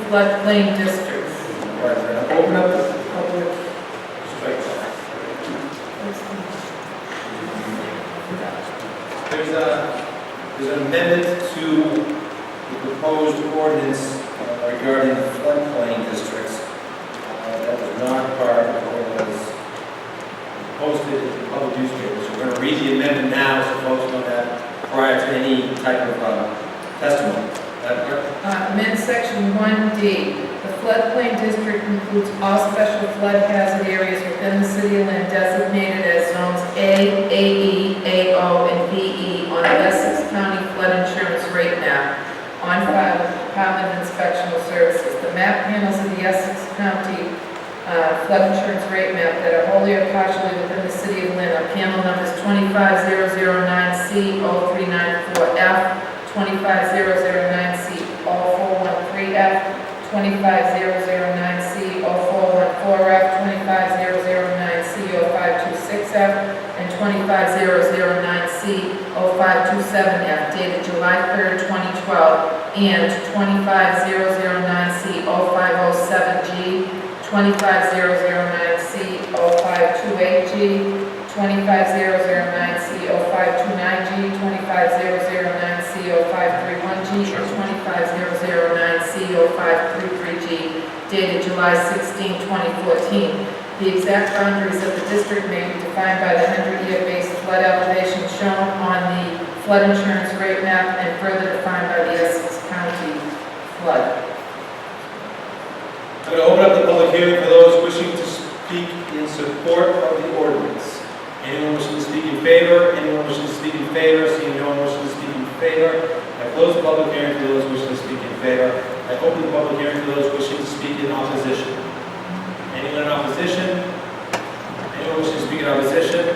floodplain districts. All right, now open up the public. Strike that. There's an amendment to the proposed ordinance regarding floodplain districts. That was not part of what was posted in the public newspapers. So we're going to read the amendment now so folks know that prior to any type of testimony. Amend section 1D. The floodplain district includes all special flood hazard areas within the city of Lynn designated as zones A, AE, AO, and VE on the Essex County flood insurance rate map on file with the Department of Inspectional Services. The map panels of the Essex County flood insurance rate map that are wholly or partially within the city of Lynn are panel numbers 25009C 0394F, 25009C 0413F, 25009C 0414F, 25009C 0526F, and 25009C 0527F, dated July 3rd, 2012, and 25009C 0507G, 25009C 0528G, 25009C 0529G, 25009C 0531G, and 25009C 0533G, dated July 16, 2014. The exact boundaries of the district may be defined by the 100-year base flood elevation shown on the flood insurance rate map and further defined by the Essex County flood. I'm going to open up the public hearing for those wishing to speak in support of the ordinance. Anyone wishing to speak in favor? Anyone wishing to speak in favor? Seeing no one wishing to speak in favor, I close the public hearing for those wishing to speak in favor. I open the public hearing for those wishing to speak in opposition. Anyone in opposition? Anyone wishing to speak in opposition?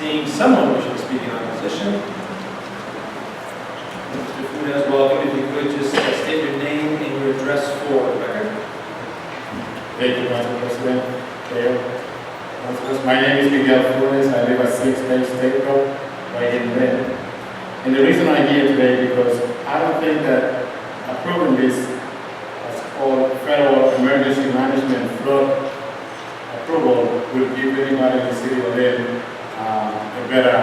Seeing someone wishing to speak in opposition. Mr. Funes, welcome. If you could just state your name and your address for the record. Thank you, Mr. President. My name is Miguel Flores. I live at 6 Bay State Road, right in Lynn. And the reason I'm here today because I don't think that approving this, what's called Federal Emergency Management Flood approval, will give anybody in the city of Lynn a better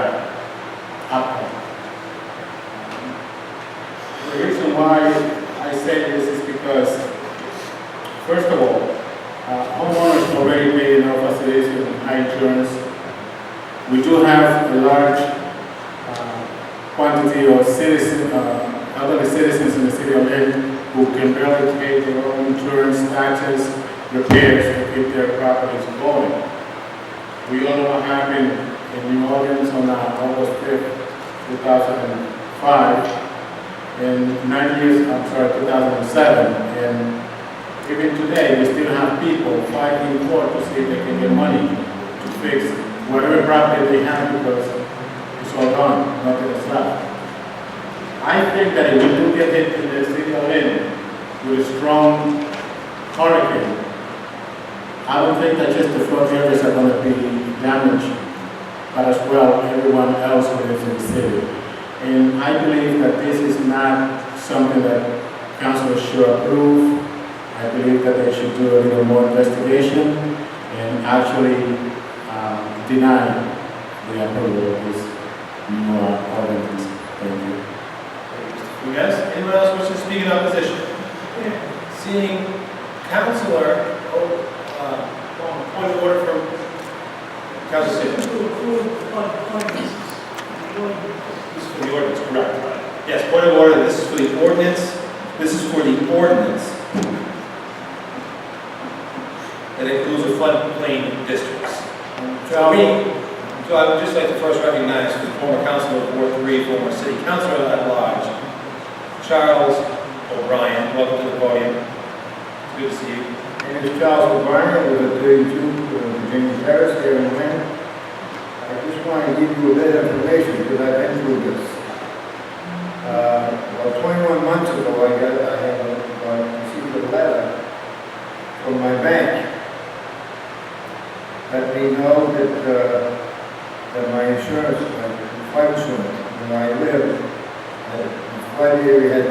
outcome. The reason why I say this is because, first of all, homeowners already pay enough facilities and high insurance. We do have a large quantity of elderly citizens in the city of Lynn who can barely pay their own insurance, taxes, repairs to keep their properties going. We all know what happened in New Orleans on August 5th, 2005, and 2007, and even today, we still have people fighting in court to see if they can get money to fix whatever property they have because it's all gone, nothing is left. I think that if we do get hit in the city of Lynn with a strong hurricane, I don't think that just the flood areas are going to be damaged, but as well everyone else who lives in the city. And I believe that this is not something that council should approve. I believe that they should do a little more investigation and actually deny the approval of this new ordinance. Thank you. Yes. Anyone else wishing to speak in opposition? Seeing Councilor, point of order from Councilor Sidney. This is for the ordinance, correct? Yes, point of order. This is for the ordinance. This is for the ordinance. That includes the floodplain districts. So I would just like to first recognize the former councilor of Ward 3, former city councilor at large, Charles O'Brien. Welcome to the podium. It's good to see you. My name is Charles O'Brien. I live at 32 Virginia Terrace here in Lynn. I just want to give you a bit of information because I've been through this. About 21 months ago, I received a letter from my bank. Let me know that my insurance, my flood insurance, where I live, the flood area had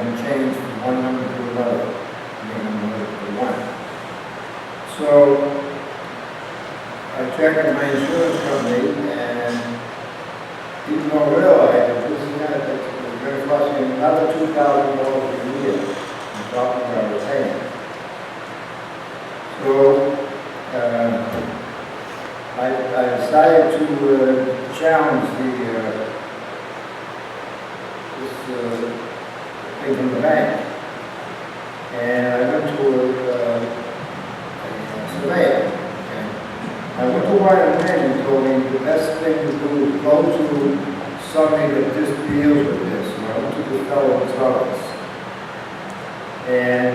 been changed from one number to another. So I checked with my insurance company, and people don't realize that this is going to cost me another $2,000 a year on top of what I was paying. So I decided to challenge this thing from the bank. And I went to a surveyor. Okay. I went to White and he told me the best thing to do is go to somebody that just deals with this. And I went to this fellow's office. And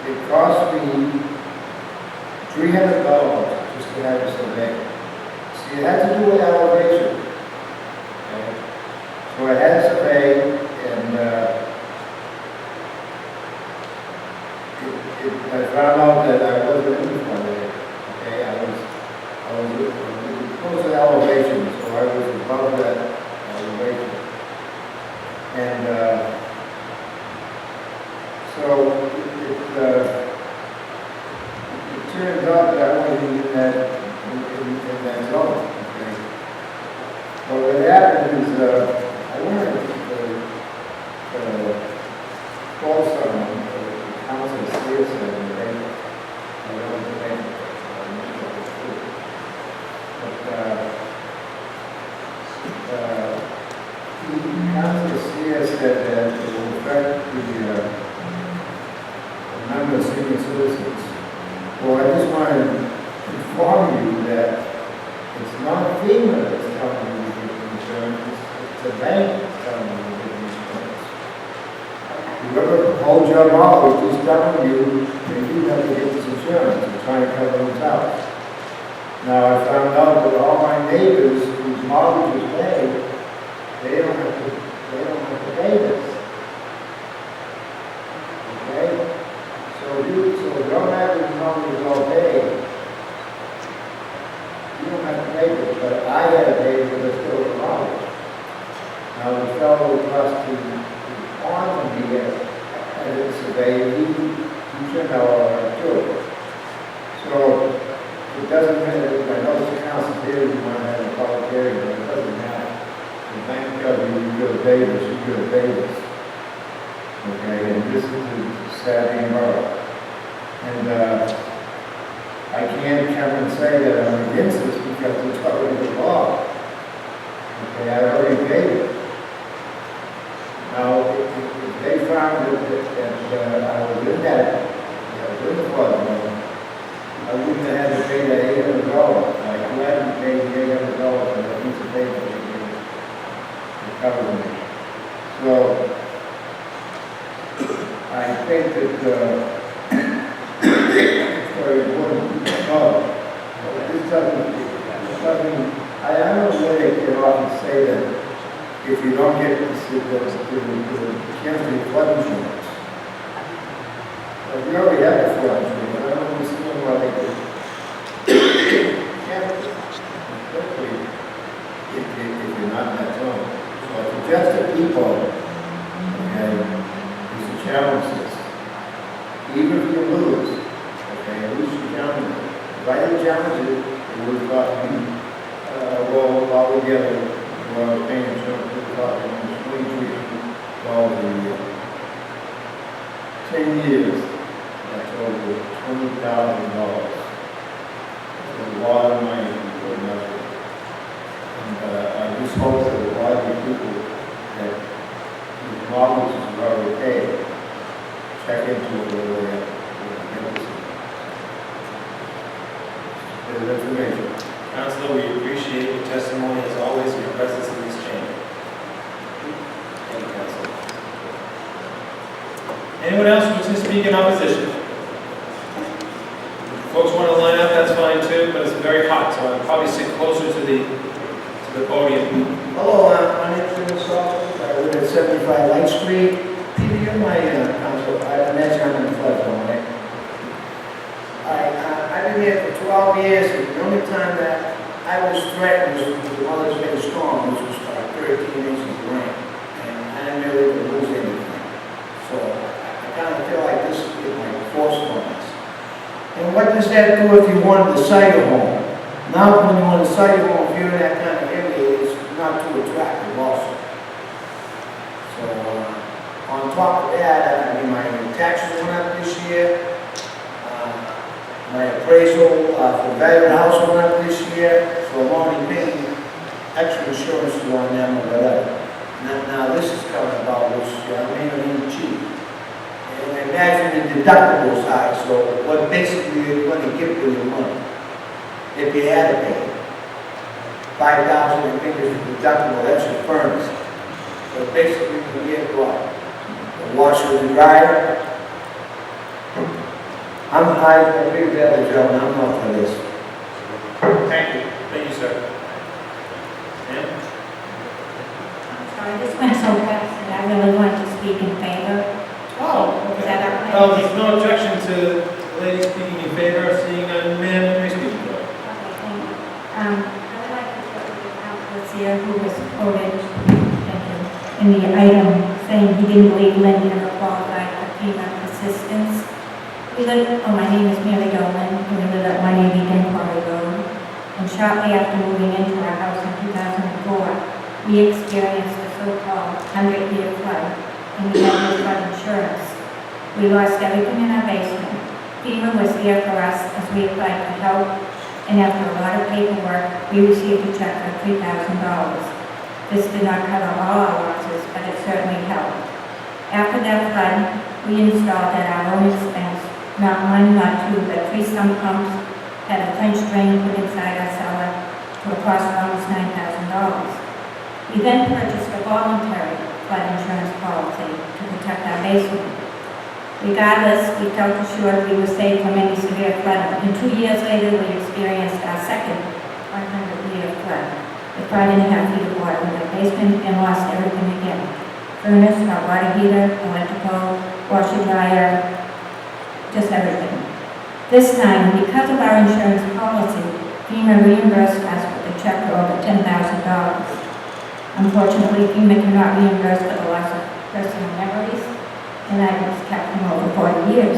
it cost me $300 just to have a survey. See, it had to do with elevation. Okay. So I had a survey, and I found out that I wasn't in the front there. Okay, I was close to elevation, so I was above that elevation. And so it turns out that I wasn't in that zone. Okay. But what happened is I wanted to call someone, council seriously, and they wanted to make the council CS said that it will affect the number of senior citizens. Well, I just want to inform you that it's not FEMA that's telling you to get insurance, it's the bank that's telling you to get insurance. Whoever holds your mortgage is telling you that you have to get this insurance and try to cover those out. Now, I found out that all my neighbors whose mortgage is paid, they don't have to pay this. Okay? So your average mortgage is all paid. You don't have to pay this, but I had to pay for this still a mortgage. Now, the fellow who cost me on me as a surveyor, he turned out all right too. So it doesn't matter. I know the council did, you want to have a public hearing, but it doesn't matter. The bank tells you you go to Davis, you go to Davis. Okay, and this is a Saturday borough. And I can't come and say that I'm against this because it's already the law. Okay, I already paid it. Now, if they found that I was in that, the flood zone, I wouldn't have had to pay that $800. I gladly paid the $800 for that piece of paper to cover me. So, I think that it's very important to know. This doesn't, I don't know where they get off and say that if you don't get the cancel flood insurance. But we already have the flood insurance. I don't understand why they could cancel it, especially if you're not in that zone. So I suggest that people, okay, is to challenge this. Even if you lose, okay, at least you challenge it. If I didn't challenge it, it would have cost me, well, all together, well, I was paying insurance, it would cost me $23 a year. 10 years, that's over $20,000. That's a lot of money for nothing. And I just hope that a lot of the people that whose mortgages are already paid check into it whether they have there's information. Councilor, we appreciate your testimony as always, and your presence in this chamber. Thank you, Councilor. Anyone else who wishes to speak in opposition? Folks want to line up, that's fine too, but it's very hot, so I'll probably sit closer to the podium. Hello, my name is Lynn. I live at 75 Light Street. Peter, you're my council. I'm actually in the flood zone, right? I've been here for 12 years, and the only time that I was threatened was with the mother's big storm, which was 13 inches of rain. And I didn't really lose anything. So I kind of feel like this is my fourth storm. And what does that do if you wanted to site a home? Now, when you want to site a home, if you're in that kind of area, it's not too attractive also. So, on top of that, I mean, my taxes went up this year. My appraisal for the value of the house went up this year, so I'm only paying extra insurances on them or whatever. Now this is coming about, which I may not even cheap. And I imagine the deductibles high, so what basically you're going to give for your money, if you had to pay. 5,000, I think is the deductible, that's your furnace. So basically you get what? The washer and dryer. I agree with that, gentlemen, I'm not for this. Thank you. Thank you, sir. Ma'am? Sorry, this went so fast that I really want to speak in favor. Oh, Is that okay? well, there's no objection to the lady speaking in favor, seeing none, ma'am, you may speak. Okay, thank you. I would like to go to the councilor here who was quoted in the item saying he didn't believe Lynn ever qualified for FEMA assistance. We live, my name is Mary Dolan, and we live at 180 Quarry Road. And shortly after moving into our house in 2004, we experienced the so-called 100-year flood, and we had no flood insurance. We lost everything in our basement. FEMA was there for us as we applied for help, and after a lot of paperwork, we received a check for $3,000. This did not cover all our losses, but it certainly helped. After that flood, we installed at our own expense not one, not two, but 3 sump pumps, had a French drain put inside our cellar to a cost of almost $9,000. We then purchased a voluntary flood insurance policy to protect our basement. Regardless, we felt assured we were safe from any severe flooding, and 2 years later we experienced our second 100-year flood. With 5.5 feet of water in our basement and lost everything again. Furnace, hot water heater, electrical, washer dryer, just everything. This time, because of our insurance policy, FEMA reimbursed us with a check for over $10,000. Unfortunately, FEMA cannot reimburse for the loss of personal memories, and items kept from over 40 years.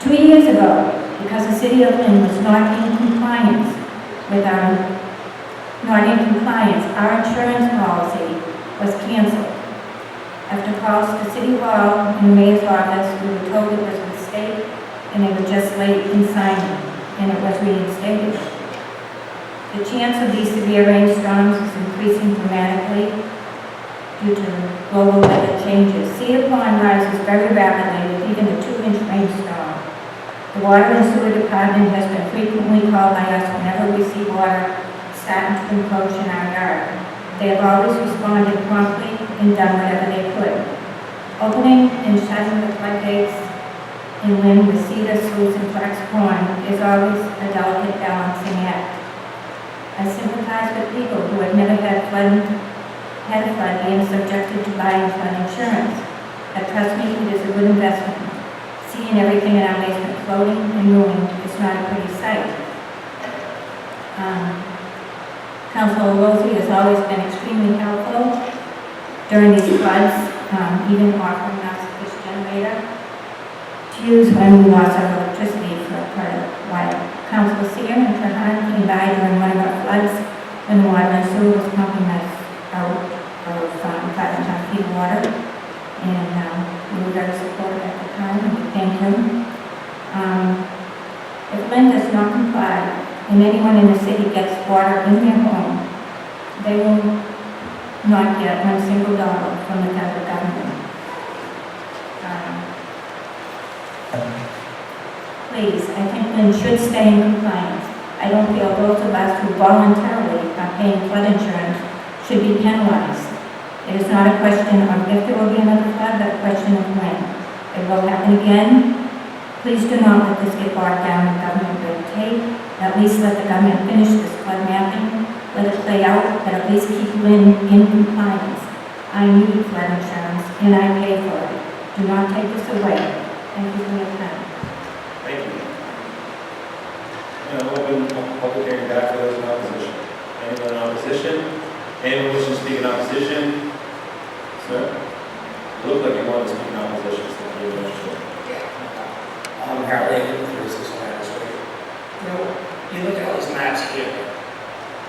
2 years ago, because the city of Lynn was not in compliance, our insurance policy was canceled. After calls to City Hall and the Mayor's office, we were told it was a mistake and they were just late in signing, and it was reinstated. The chance of these severe rainstorms is increasing dramatically due to global weather changes. Cedar Pond rises very rapidly with even a 2-inch rainstorm. The Water and Sewer Department has been frequently called by us whenever we see water starting to encroach in our yard. They have always responded promptly and done whatever they could. Opening and shutting the floodgates in Lynn with cedar, sluice, and flax pond is always a delicate balancing act. I sympathize with people who have never had a flood being subjected to buying flood insurance. But trust me, it is a good investment. Seeing everything in our basement floating and moving is not a pretty sight. Councilor Rosie has always been extremely helpful during these floods, even offering us this generator to use when we lost our electricity for quite a while. Councilor Seer and Trahan came by during one of our floods when the water and sewer was pumping us out of 5.5 feet of water, and we were very supportive at the time, and we thank him. If Lynn does not comply, and anyone in the city gets water in their home, they will not get $1 single from the federal government. Please, I think Lynn should stay in compliance. I don't feel those of us who voluntarily are paying flood insurance should be penalized. It is not a question of if there will be another flood, but a question of when. It will happen again. Please do not let this get bogged down in government red tape. At least let the government finish this flood mapping. Let it play out, but at least keep Lynn in compliance. I need flood insurance, and I pay for it. Do not take this away. Thank you for your time. Thank you. I'm going to open the public hearing back for those in opposition. Anyone in opposition? Anyone wishing to speak in opposition? Sir? You look like you want to speak in opposition. So you're not sure. I'm Harold Aiken, 36 Mass.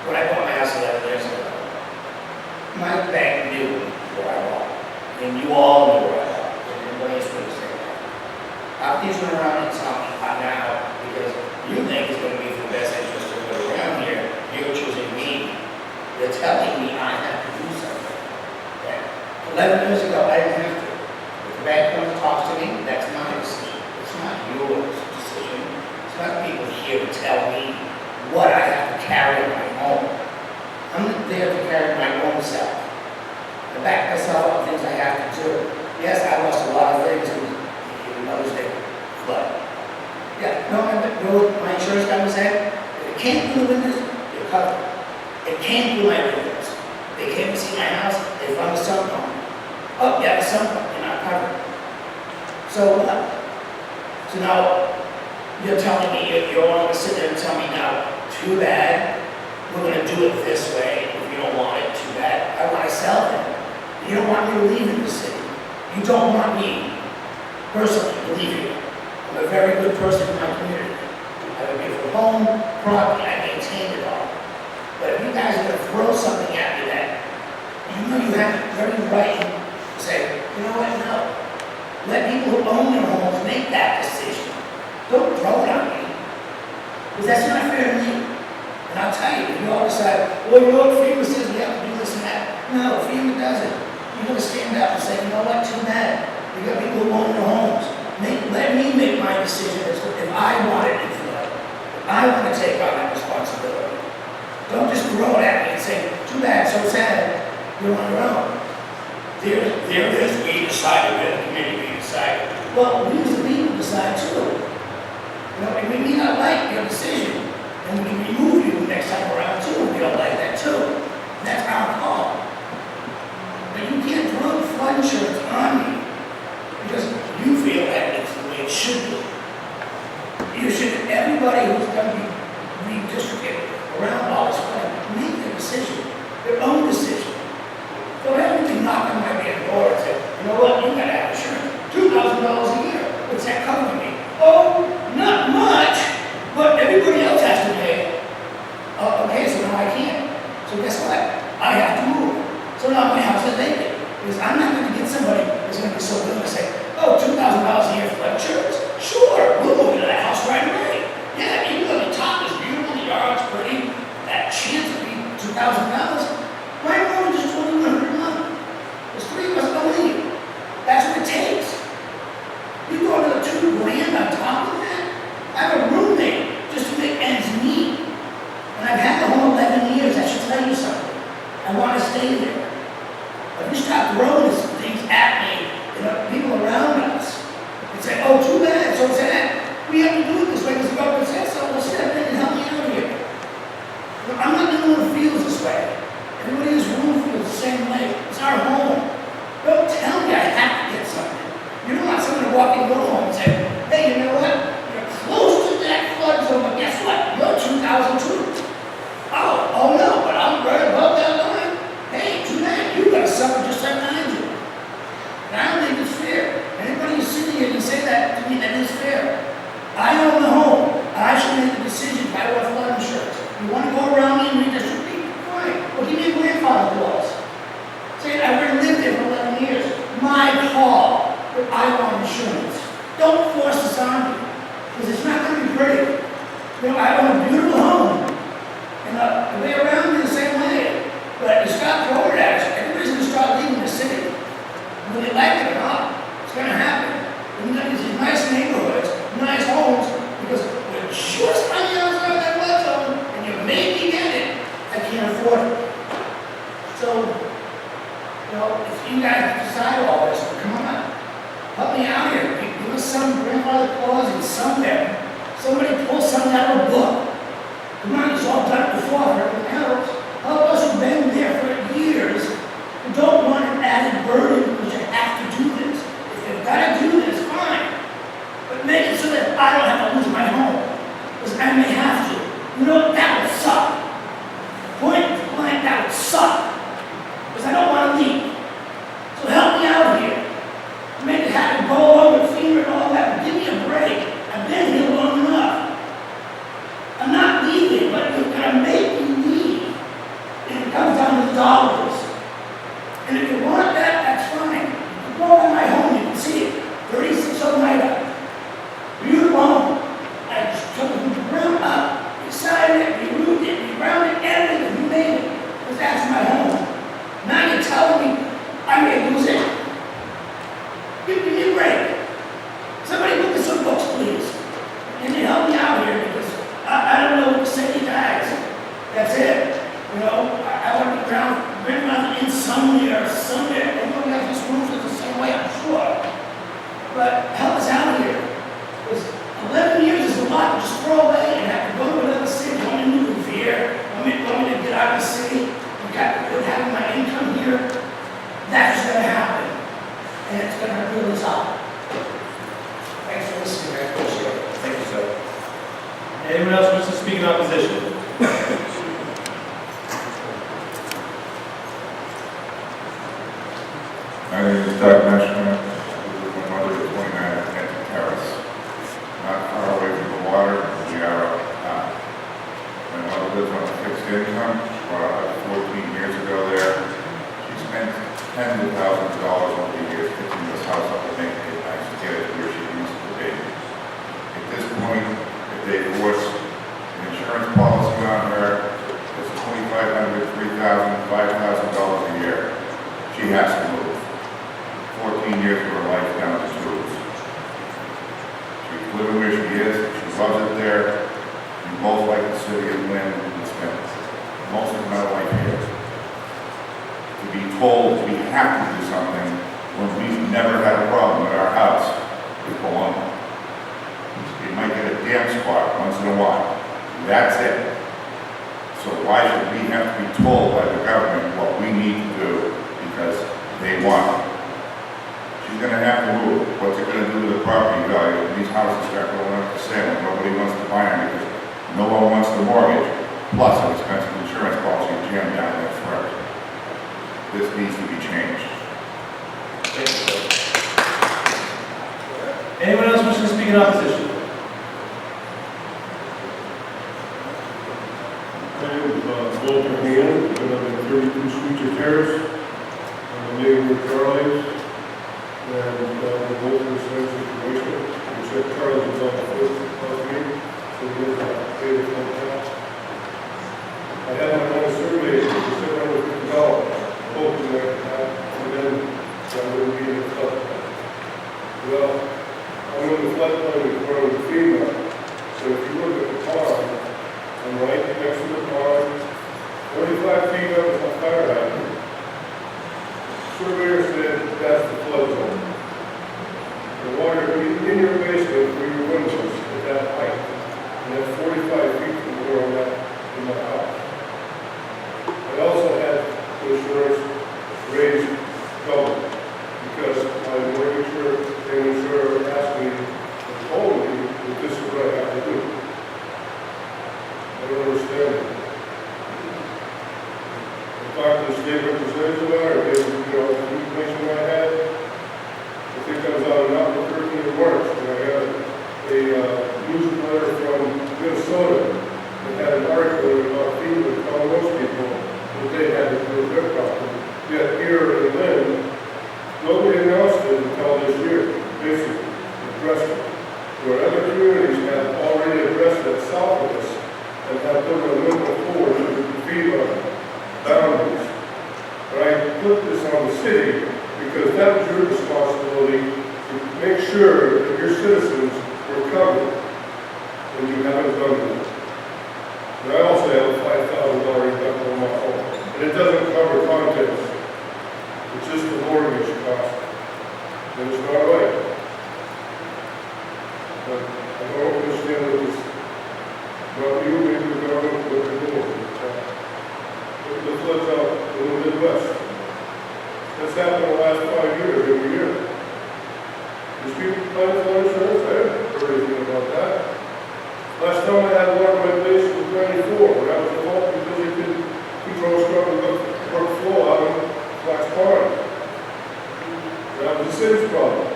when I bought my house 11 years ago, my bank knew where I bought. And you all knew where I bought. And everybody else would say that. After you turn around and tell me now, because you think it's going to be for the best interest of everybody around here, you're choosing me. You're telling me I have to do something. Yeah. 11 years ago, I didn't have to. If the bank comes and talks to me, that's my decision. It's not your decision. It's not people here to tell me what I have to carry in my home. I'm not there to carry my own self. To back myself up on things I have to do. Yes, I lost a lot of things in Mother's Day flood. Yeah, no, my insurance company said, if it came through the windows, you're covered. It came through my windows. They came to see my house, they found the sump pump. Oh, yeah, the sump pump, you're not covered. So what? So now, you're telling me, you're all going to sit there and tell me now, too bad, we're going to do it this way. If you don't want it, too bad. I want to sell it. You don't want me to leave in the city. You don't want me, personally, to leave here. I'm a very good person in my community. I have a beautiful home, property, I maintain it all. But if you guys are going to throw something at me that you know you have every right to say, you know what, no. Let people who own their homes make that decision. Don't throw it on me. Because that's not fair to me. And I'll tell you, if you all decide, well, you know what, FEMA says we have to do this and that. No, FEMA doesn't. You're going to stand up and say, you know what, too bad. You got people who own their homes. Let me make my decision as to if I want it in flood. If I want to take on that responsibility. Don't just throw it at me and say, too bad, so sad. You're on your own. There it is, we decided, we're the committee, we decided. Well, we as the people decide too. You know, and we may not like your decision, and we can remove you next time around too, if we don't like that too. And that's our call. But you can't throw the flood insurance on me, because you feel that it's the way it should be. You should, everybody who's going to be redistributed around all this money, make their decision, their own decision. Don't have anything knock on my damn door and say, you know what, you gotta have insurance. $2,000 a year. What's that covering me? Oh, not much, but everybody else has to pay. Okay, so now I can't. So guess what? I have to move. So now my house is vacant. Because I'm not going to get somebody who's going to be so good to say, oh, $2,000 a year for flood insurance? Sure, we'll move into that house right away. Yeah, even though the top is beautiful, the yard's pretty, that chance would be $2,000. My mortgage is $2,100 a month. There's 3 of us owning it. That's what it takes. You go another $2 grand on top of that? I have a roommate just to make ends meet. And I've had the home 11 years, I should tell you something. I want to stay there. But if you stop throwing these things at me, you know, people around us, and say, oh, too bad, so sad. We have to do it this way because the government says so. Well, step in and help me out here. But I'm not the only one who feels this way. Everybody in this room feels the same way. It's our home. Don't tell me I have to get something. You don't want someone to walk in your home and say, hey, you know what? You're close to that flood zone, but guess what? You're 2002. Oh no, but I'm right above that line. Hey, too bad. You're going to suffer just like I do. And I don't think it's fair. Anybody who's sitting here can say that to me, that is fair. I own the home. I should make the decision if I want flood insurance. You want to go around me and redistribute? Fine. Well, give me a grandfather clause. Say, I've already lived there for 11 years. My call, but I want insurance. Don't force this on me, because it's not going to be pretty. You know, I own a beautiful home, and they around me the same way. But you stop throwing it at us, everybody's going to start leaving the city. Whether they like it or not, it's going to happen. And you got these nice neighborhoods, nice homes, because we're just on the outside of that flood zone, and you made me get it, I can't afford it. So, you know, if you guys decide all this, come on, help me out here. Give us some grandfather clause in somewhere. Somebody pull something out of a book. Come on, it's all done before for everything else. Help us who've been there for years who don't want an added burden because you have to do this. If you've got to do this, fine. But make it so that I don't have to lose my home. Because I may have to. You know, that would suck. Point blank, that would suck. Because I don't want to leave. So help me out here. Make it happen, go along with FEMA and all that, but give me a break. I've been here long enough. I'm not leaving, but you're going to make me leave. Anyone else wish to speak in opposition? My name is Doug Meshman. I live with my mother at 29 Atlantic Terrace. Not far away from the water, we are up top. My mother lives on a fixed income. She bought a house 14 years ago there. She spent tens of thousands of dollars over the years fixing this house up and making it nice to get it to where she needs to be. At this point, if they force an insurance policy on her, it's $2,500, $3,000, $5,000 a year. She has to move. 14 years of her life down the tubes. She's living where she is, she loves it there. We both like the city of Lynn and spent most of my life here. To be told we have to do something when we've never had a problem at our house is baloney. You might get a damp spot once in a while. That's it. So why should we have to be told by the government what we need to do because they want it? She's going to have to move. What's it going to do to the property value? These houses start going up for sale. Nobody wants to buy them because no one wants the mortgage. Plus an expensive insurance policy jammed down their throat. This needs to be changed. Thank you, sir. Anyone else wish to speak in opposition? My name is Walter Hannon, I live at 32 Sweetser Terrace. I'm a neighbor of Charlie's, and we're both in the same situation, except Charlie's is on the foot of me, so he doesn't have to pay the full tax. I had my own survey for $750, hoping that and then I wouldn't be in the flood. Well, I'm in the floodplain according to FEMA, so if you look at the pond, I'm right next to the pond, 45 feet up is my fire hydrant. Surveyor said that's the flood zone. The water in your basement where your windows at that height, and that's 45 feet from where I'm at in my house. I also had insurance raised double because my mortgage and insurer asked me and told me that this is what I have to do. I don't understand it. I talked to the state representative about it, gave them, the information I had. I think I was on an outlet 13th of March, and I got a newsletter from Minnesota that had an article about FEMA telling most people that they had to do their property. Yet here in Lynn, nobody announced it until this year, basically, addressed it. Where other communities have already addressed it south of us and have put a limit forward to the FEMA boundaries. But I put this on the city because that was your responsibility to make sure that your citizens were covered, and you haven't done that. And I also have a $5,000 deductible on my home, and it doesn't cover contents. It's just the mortgage cost, and it's not right. But I don't understand what this, well, you maybe the government, what they're doing. The floods out in the Midwest. That's happened in the last 5 years, every year. These people planning for insurance, I haven't heard anything about that. Last time I had water in my basement was 94, when I was at home because they couldn't control stuff and work flow out of Black's Pond. That was the city's problem.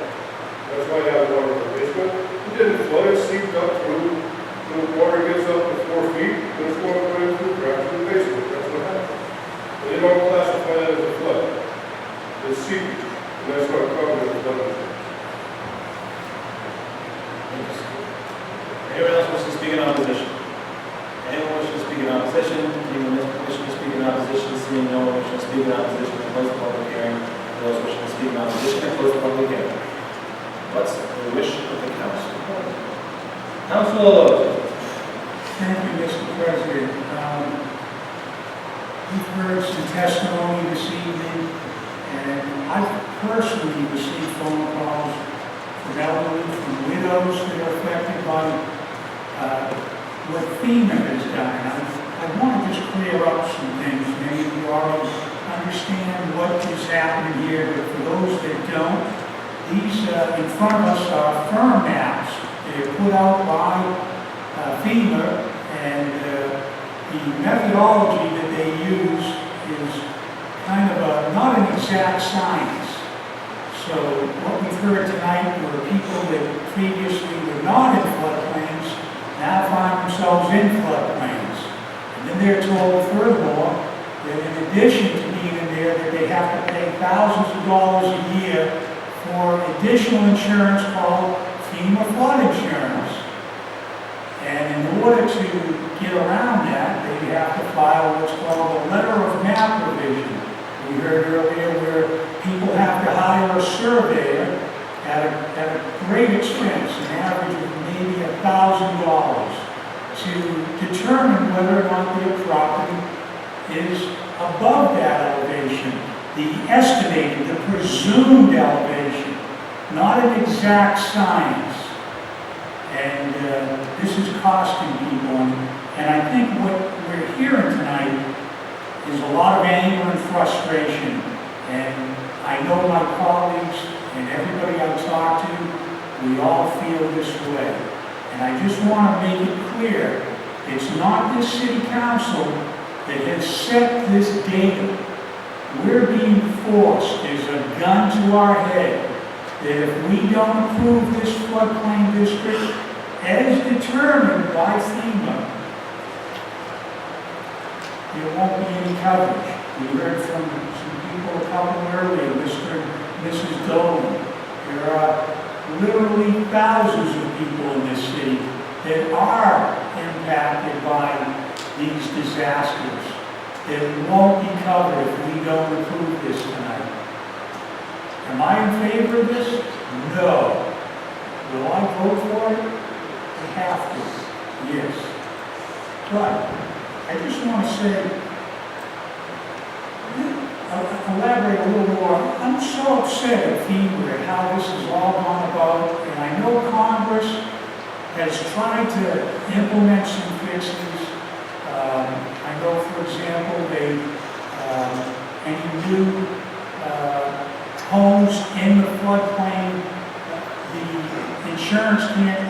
That's why I had water in my basement. It didn't flood, it seeped up through. When the water gets up to 4 feet, then it's going right into the cracks in the basement. That's what happens. But they don't classify that as a flood. It's seepage, and that's not covered as flood. Anyone else wish to speak in opposition? Anyone wish to speak in opposition? Anyone wish to speak in opposition? Seeing no one wishing to speak in opposition, I close the public hearing. Those wishing to speak in opposition, I close the public hearing. What's the wish of the council? Council. Thank you, Mr. President. We've heard some testimony this evening, and I've personally received phone calls from elderly, from widows that are affected by what FEMA has done. I want to just clear up some things. Maybe you already understand what is happening here, but for those that don't, these in front of us are firm maps. They are put out by FEMA, and the methodology that they use is kind of not an exact science. So what we've heard tonight were people that previously were not in floodplains now find themselves in floodplains. And then they're told furthermore that in addition to being in there, that they have to pay thousands of dollars a year for additional insurance called FEMA flood insurance. And in order to get around that, they have to file what's called a letter of map revision. We heard earlier where people have to hire a surveyor at a great expense, an average of maybe $1,000, to determine whether or not their property is above that elevation, the estimated, the presumed elevation, not an exact science. And this is costing people. And I think what we're hearing tonight is a lot of anger and frustration. And I know my colleagues and everybody I talk to, we all feel this way. And I just want to make it clear, it's not this city council that has set this data. We're being forced, there's a gun to our head, that if we don't approve this floodplain district as determined by FEMA, there won't be any coverage. We heard from some people a couple earlier, Mr. and Mrs. Dolan. There are literally thousands of people in this city that are impacted by these disasters that won't be covered if we don't approve this tonight. Am I in favor of this? No. Will I vote for it? I have to. Yes. But I just want to say, elaborate a little more. I'm so upset at FEMA at how this has all gone about, and I know Congress has tried to implement some fixes. I know, for example, any new homes in the floodplain, the insurance can't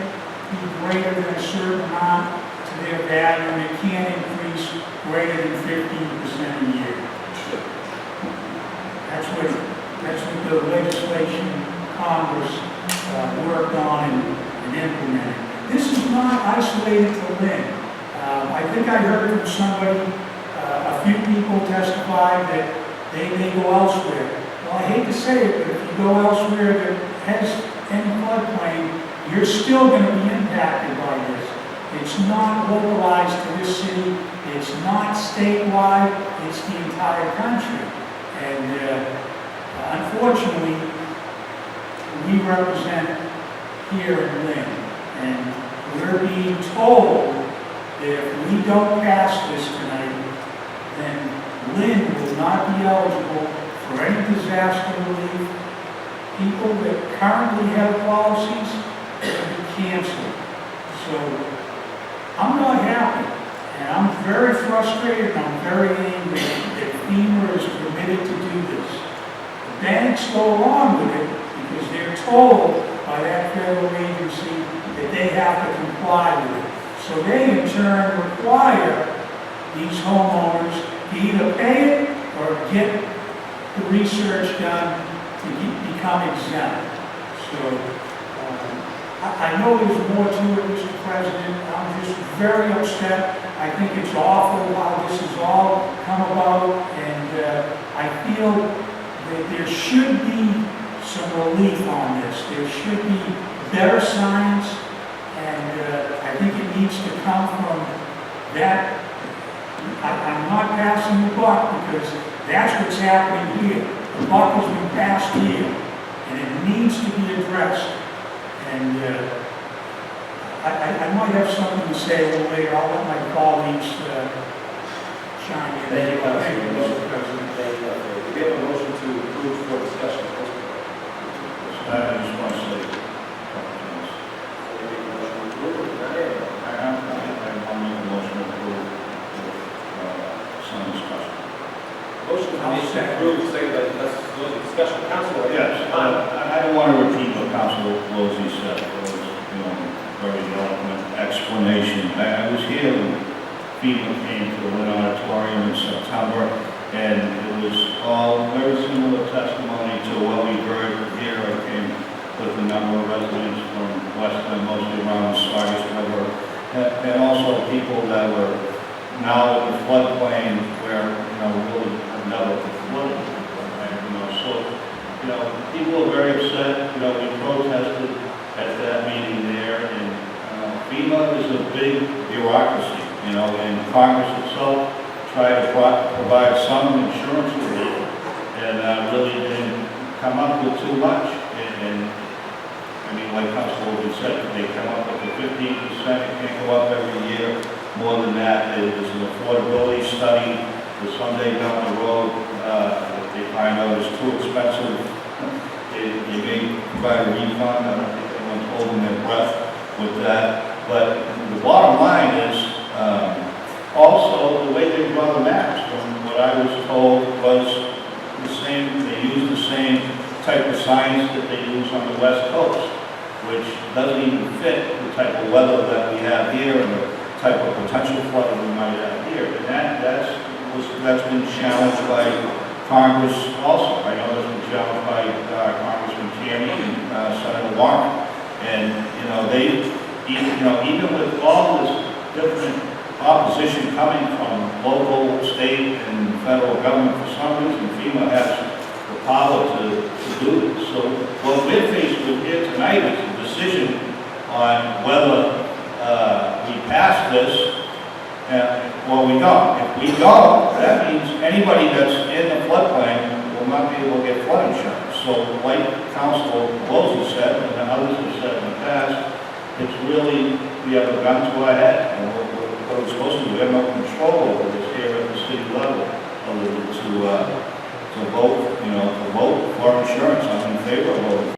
be greater than a certain amount to their value, and it can't increase greater than 15% a year. That's what the legislation Congress worked on and implemented. This is not isolated to Lynn. I think I heard from somebody, a few people testified that they may go elsewhere. Well, I hate to say it, but if you go elsewhere that has any floodplain, you're still going to be impacted by this. It's not localized to this city. It's not statewide. It's the entire country. And unfortunately, we represent here in Lynn, and we're being told that if we don't pass this tonight, then Lynn will not be eligible for any disaster relief. People that currently have policies will be canceled. So I'm not happy, and I'm very frustrated, and I'm very angry that FEMA is permitted to do this. The banks go along with it because they're told by that federal agency that they have to comply with it. So they in turn require these homeowners to either pay it or get the research done to become exempt. So I know there's more to it, Mr. President. I'm just very upset. I think it's awful how this has all come about, and I feel that there should be some relief on this. There should be better science, and I think it needs to come from that. I'm not passing the buck because that's what's happening here. The buck has been passed here, and it needs to be addressed. And I might have something to say a little later. I'll let my colleagues chime in. Thank you, Mr. President. We have a motion to approve for discussion. I just want to say a couple things. I want to make a motion to approve with some discussion. Motion to approve, say that let's go to discussion. Council. Yes, I don't want to repeat what Councilor Lozzi said. It was, very eloquent explanation explanation. I was here when FEMA came to the Lynn Auditorium in September, and it was all very similar testimony to what we heard here. I came with a number of residents from Westland, mostly around the Saugus River, and also people that were now in the floodplain where, really have never been flooded. So, people are very upset. We protested at that meeting there, and FEMA is a big bureaucracy, and Congress itself tried to provide some insurance relief, and really didn't come up with too much. And I mean, like Councilwoman said, they come up with the 15%, it can't go up every year. More than that, it is an affordability study, that someday down the road, if they find out it's too expensive, they may provide a refund. I don't think anyone's holding their breath with that. But the bottom line is, also the way they draw the maps, from what I was told, was the same. They use the same type of signs that they use on the West Coast, which doesn't even fit the type of weather that we have here and the type of potential flooding we might have here. And that's been challenged by Congress also. I know that's been challenged by Congressman Tierney and Senator Warren. And even with all this different opposition coming from local, state, and federal government, for some reason FEMA has the power to do this. So what we're faced with here tonight is a decision on whether we pass this or we don't. If we don't, that means anybody that's in the floodplain will not be able to get flood insurance. So like Council Pelosi said, and others have said in the past, it's really, we have a gun to our head. And what we're supposed to do, we have no control over this here at the city level, other than to vote